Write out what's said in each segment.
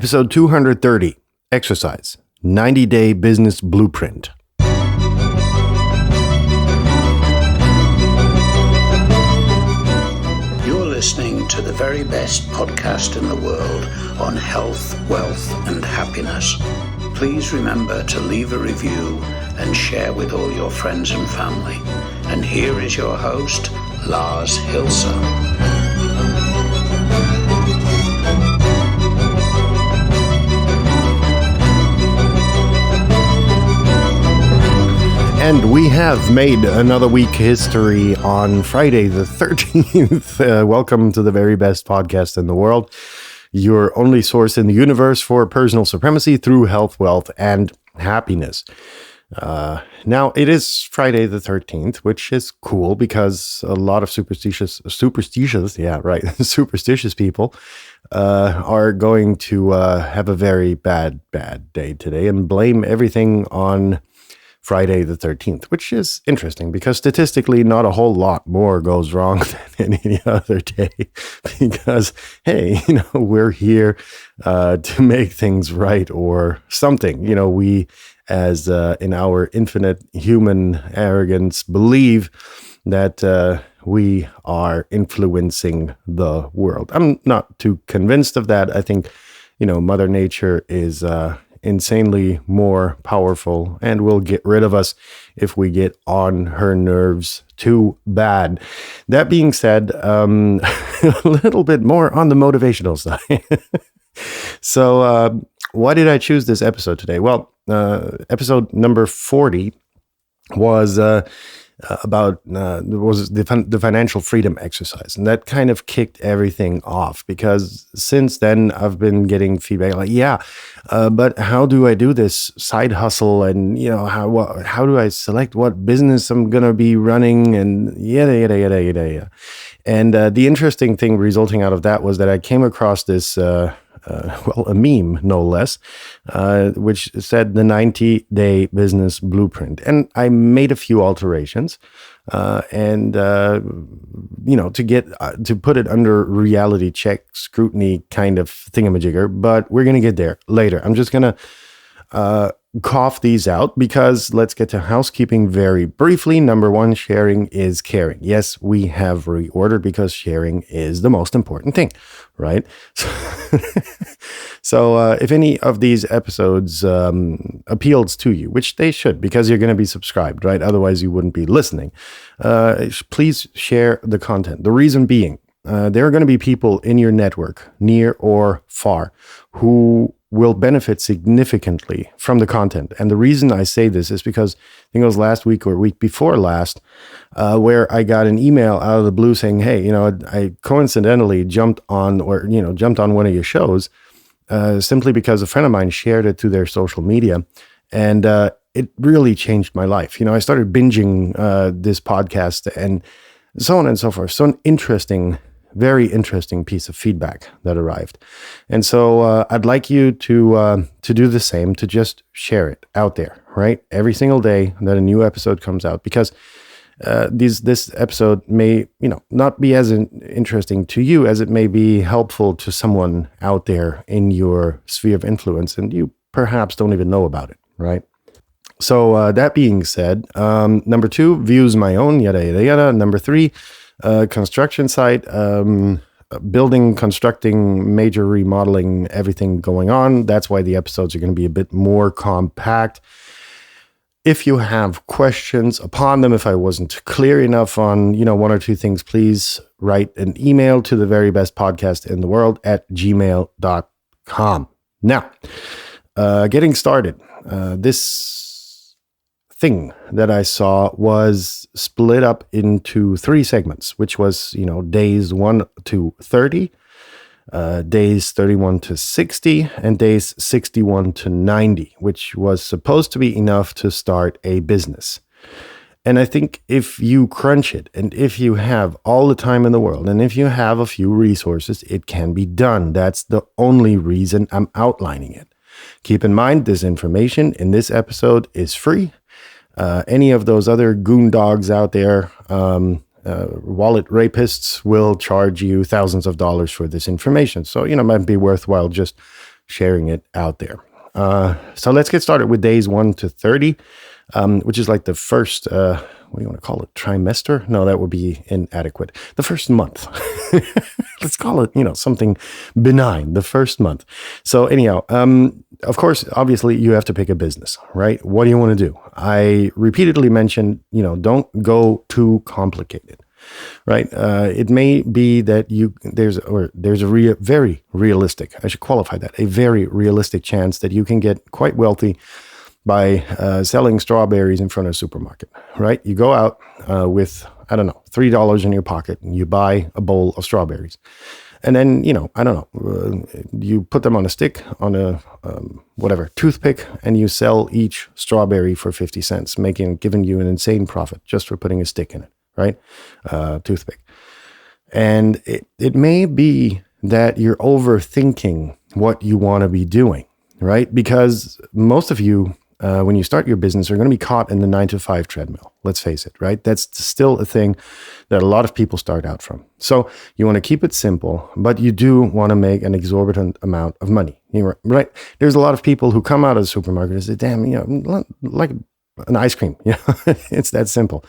Episode 230, Exercise, 90-Day Business Blueprint. You're listening to the very best podcast in the world on health, wealth, and happiness. Please remember to leave a review and share with all your friends and family. And here is your host, Lars Hilser. And we have made another week history on Friday the 13th. Welcome to the very best podcast in the world, your only source in the universe for personal supremacy through health, wealth, and happiness. Now, it is Friday the 13th, which is cool because a lot of superstitious people are going to have a very bad day today and blame everything on Friday the 13th, which is interesting because statistically not a whole lot more goes wrong than any other day because, hey, we're here to make things right or something. We, as in our infinite human arrogance, believe that we are influencing the world. I'm not too convinced of that. I think, Mother Nature is insanely more powerful and will get rid of us if we get on her nerves too bad. That being said, a little bit more on the motivational side. So why did I choose this episode today? Well, episode number 40 was about the financial freedom exercise, and that kind of kicked everything off because since then I've been getting feedback like, but how do I do this side hustle, and how do I select what business I'm gonna be running, and yada. And the interesting thing resulting out of that was that I came across this a meme, no less, which said the 90-day business blueprint. And I made a few alterations to put it under reality check, scrutiny kind of thingamajigger, but we're going to get there later. I'm just going to cough these out because let's get to housekeeping very briefly. Number one, sharing is caring. Yes, we have reordered because sharing is the most important thing, right? So if any of these episodes appeals to you, which they should because you're going to be subscribed, right? Otherwise you wouldn't be listening. Please share the content. The reason being, there are going to be people in your network, near or far, who will benefit significantly from the content. And the reason I say this is because I think it was last week or week before last, where I got an email out of the blue saying, hey, I coincidentally jumped on one of your shows simply because a friend of mine shared it to their social media. And it really changed my life. I started binging this podcast and so on and so forth. So an very interesting piece of feedback that arrived. And so I'd like you to do the same, to just share it out there, right? Every single day that a new episode comes out, because this episode may, not be as interesting to you as it may be helpful to someone out there in your sphere of influence, and you perhaps don't even know about it, right? So that being said, number two, views my own, yada, yada, yada. Number three, construction site, building, constructing, major remodeling, everything going on. That's why the episodes are going to be a bit more compact. If you have questions upon them, if I wasn't clear enough on, one or two things, please write an email to the very best podcast in the world at gmail.com. Now, getting started, this thing that I saw was split up into three segments, which was, days 1 to 30, days 31 to 60, and days 61 to 90, which was supposed to be enough to start a business. And I think if you crunch it, and if you have all the time in the world, and if you have a few resources, it can be done. That's the only reason I'm outlining it. Keep in mind, this information in this episode is free. Any of those other goon dogs out there, wallet rapists, will charge you thousands of dollars for this information. So, it might be worthwhile just sharing it out there. So let's get started with days 1 to 30, which is like the first, what do you want to call it? Trimester? No, that would be inadequate. The first month. Let's call it, something benign, the first month. So anyhow, of course, obviously you have to pick a business, right? What do you want to do? I repeatedly mentioned, don't go too complicated. Right. It may be that there's a very realistic, I should qualify that, a very realistic chance that you can get quite wealthy by selling strawberries in front of a supermarket. Right. You go out with, I don't know, $3 in your pocket and you buy a bowl of strawberries. And then, you put them on a stick, on a toothpick, and you sell each strawberry for 50 cents, giving you an insane profit just for putting a stick in it. Right? Toothpick. And it may be that you're overthinking what you want to be doing, right? Because most of you, when you start your business, are going to be caught in the 9-to-5 treadmill. Let's face it, right? That's still a thing that a lot of people start out from. So you want to keep it simple, but you do want to make an exorbitant amount of money, right? There's a lot of people who come out of the supermarket and say, damn, like an ice cream, it's that simple.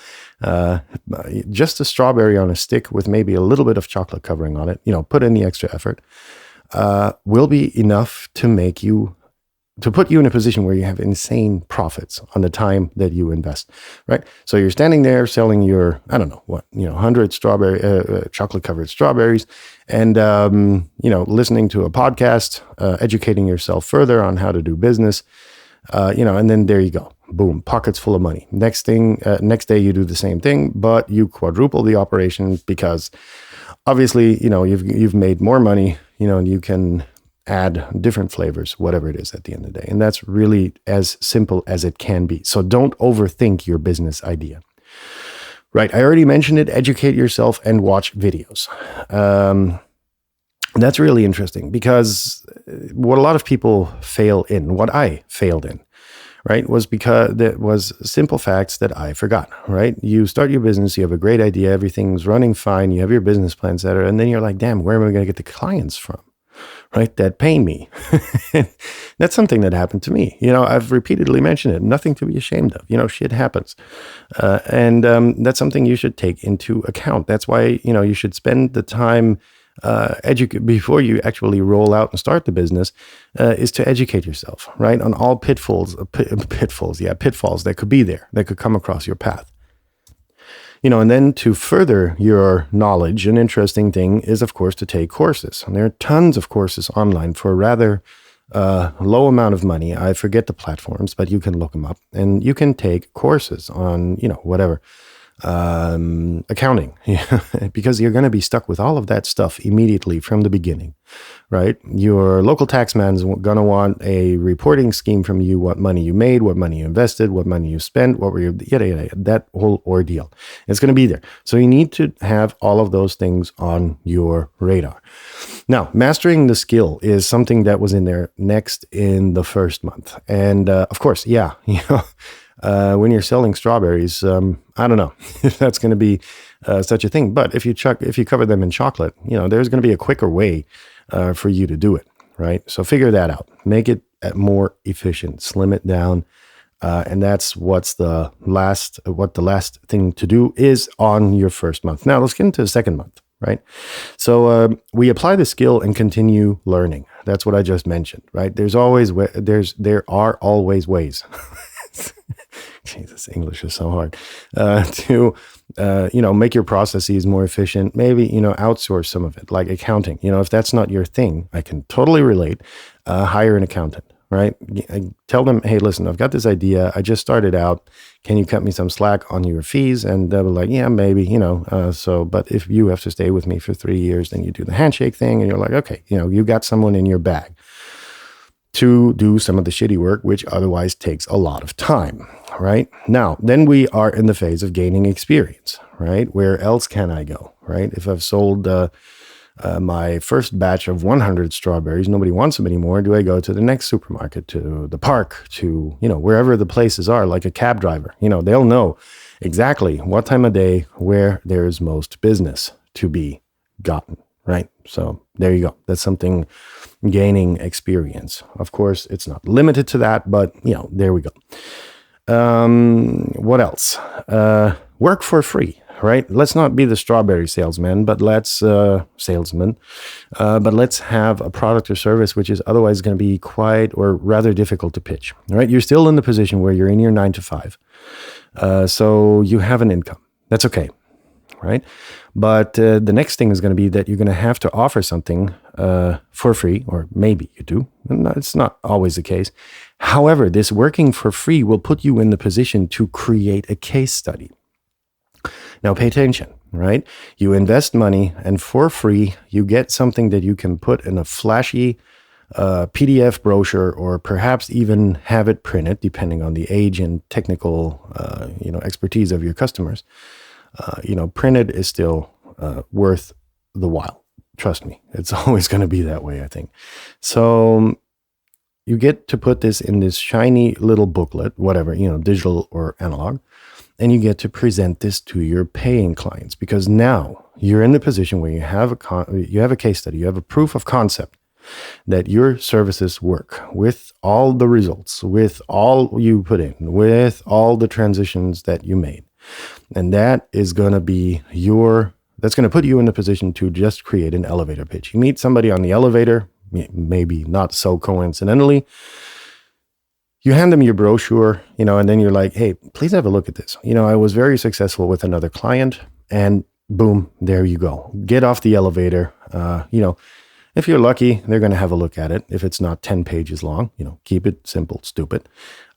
Just a strawberry on a stick with maybe a little bit of chocolate covering on it, put in the extra effort, will be enough to put you in a position where you have insane profits on the time that you invest, right? So you're standing there selling your, 100 strawberry, chocolate covered strawberries and, listening to a podcast, educating yourself further on how to do business, and then there you go. Boom, pockets full of money. Next day you do the same thing, but you quadruple the operation because obviously, you've made more money, and you can add different flavors, whatever it is at the end of the day. And that's really as simple as it can be. So don't overthink your business idea. Right. I already mentioned it. Educate yourself and watch videos. That's really interesting because what a lot of people fail in, what I failed in, right, was because there was simple facts that I forgot, right? You start your business, you have a great idea, everything's running fine, you have your business plan set, and then you're like, damn, where am I going to get the clients from, right, that pay me? That's something that happened to me. I've repeatedly mentioned it, nothing to be ashamed of, shit happens. And that's something you should take into account. That's why, you should spend the time before you actually roll out and start the business, is to educate yourself, right, on all pitfalls that could be there, that could come across your path. And then to further your knowledge, an interesting thing is, of course, to take courses. And there are tons of courses online for a rather low amount of money. I forget the platforms, but you can look them up and you can take courses on, whatever. Accounting, because you're going to be stuck with all of that stuff immediately from the beginning, right? Your local tax man's going to want a reporting scheme from you, what money you made, what money you invested, what money you spent, what were your, that whole ordeal. It's going to be there. So you need to have all of those things on your radar. Now, mastering the skill is something that was in there next in the first month. And of course, when you're selling strawberries, I don't know if that's going to be such a thing. But if you cover them in chocolate, there's going to be a quicker way for you to do it, right? So figure that out. Make it more efficient. Slim it down, and that's what the last thing to do is on your first month. Now let's get into the second month, right? So we apply the skill and continue learning. That's what I just mentioned, right? There are always ways. Jesus, English is so hard, to make your processes more efficient, maybe, outsource some of it, like accounting. If that's not your thing, I can totally relate, hire an accountant, right? I tell them, hey, listen, I've got this idea. I just started out. Can you cut me some slack on your fees? And they'll be like, yeah, maybe, but if you have to stay with me for 3 years, then you do the handshake thing and you're like, okay, you got someone in your bag to do some of the shitty work, which otherwise takes a lot of time, right? Now, then we are in the phase of gaining experience, right? Where else can I go, right? If I've sold my first batch of 100 strawberries, nobody wants them anymore. Do I go to the next supermarket, to the park, to, wherever the places are, like a cab driver? They'll know exactly what time of day, where there's most business to be gotten, right? So there you go. That's something gaining experience. Of course, it's not limited to that, but there we go. What else? Work for free, right? Let's not be the strawberry salesman, but let's have a product or service which is otherwise going to be quite or rather difficult to pitch, right? You're still in the position where you're in your 9 to 5. So you have an income. That's okay, right? But the next thing is going to be that you're going to have to offer something for free, or maybe you do. And it's not always the case. However, this working for free will put you in the position to create a case study. Now, pay attention, right? You invest money, and for free, you get something that you can put in a flashy PDF brochure, or perhaps even have it printed, depending on the age and technical, expertise of your customers. Printed is still worth the while. Trust me, it's always going to be that way, I think. So you get to put this in this shiny little booklet, whatever, digital or analog, and you get to present this to your paying clients, because now you're in the position where you have a case study, you have a proof of concept that your services work with all the results, with all you put in, with all the transitions that you made. And that is going to be that's going to put you in the position to just create an elevator pitch. You meet somebody on the elevator, maybe not so coincidentally, you hand them your brochure, and then you're like, hey, please have a look at this. I was very successful with another client, and boom, there you go. Get off the elevator. If you're lucky, they're going to have a look at it. If it's not 10 pages long, keep it simple, stupid.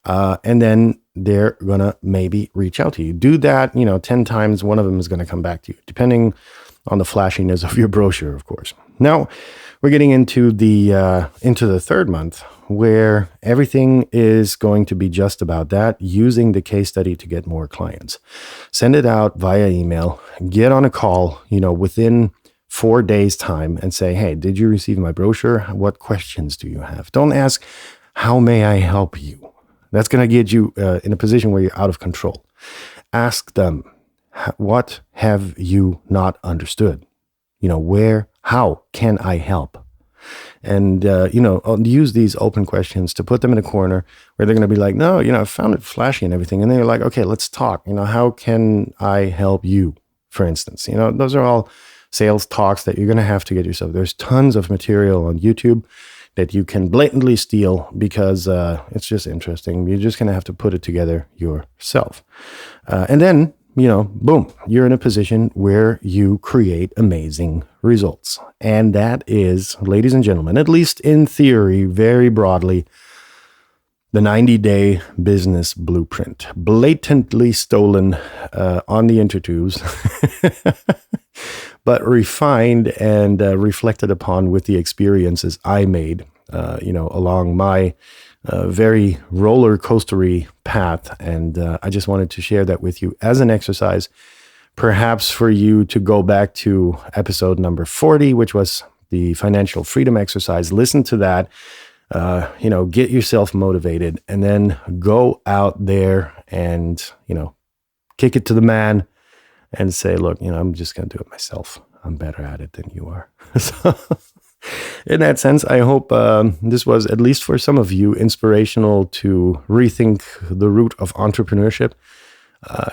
And then they're going to maybe reach out to you. Do that, 10 times, one of them is going to come back to you, depending on the flashiness of your brochure, of course. Now, we're getting into the third month, where everything is going to be just about that, using the case study to get more clients. Send it out via email, get on a call, within 4 days time, and say, hey, did you receive my brochure? What questions do you have? Don't ask, how may I help you? That's going to get you in a position where you're out of control. Ask them, what have you not understood? How can I help? And, use these open questions to put them in a corner where they're going to be like, no, I found it flashy and everything. And then you're like, okay, let's talk. How can I help you, for instance? Those are all sales talks that you're going to have to get yourself. There's tons of material on YouTube that you can blatantly steal because it's just interesting. You're just going to have to put it together yourself. And then, boom, you're in a position where you create amazing results. And that is, ladies and gentlemen, at least in theory, very broadly, the 90-day business blueprint, blatantly stolen on the intertubes, but refined and reflected upon with the experiences I made, along my very roller coastery path. And I just wanted to share that with you as an exercise, perhaps for you to go back to episode number 40, which was the financial freedom exercise. Listen to that, get yourself motivated, and then go out there and, kick it to the man and say, look, I'm just going to do it myself. I'm better at it than you are. So in that sense, I hope this was, at least for some of you, inspirational to rethink the route of entrepreneurship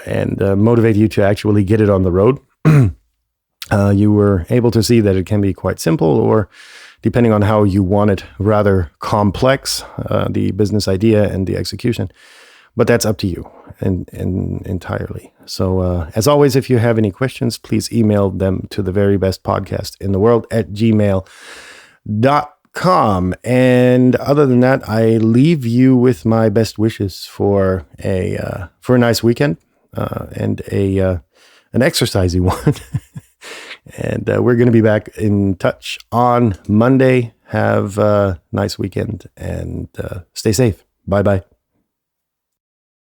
and motivate you to actually get it on the road. You were able to see that it can be quite simple, or depending on how you want it, rather complex, the business idea and the execution. But that's up to you and entirely. So as always, if you have any questions, please email them to the very best podcast in the world at gmail.com. And other than that, I leave you with my best wishes for a nice weekend and an exercisey one. And we're going to be back in touch on Monday. Have a nice weekend and stay safe. Bye-bye.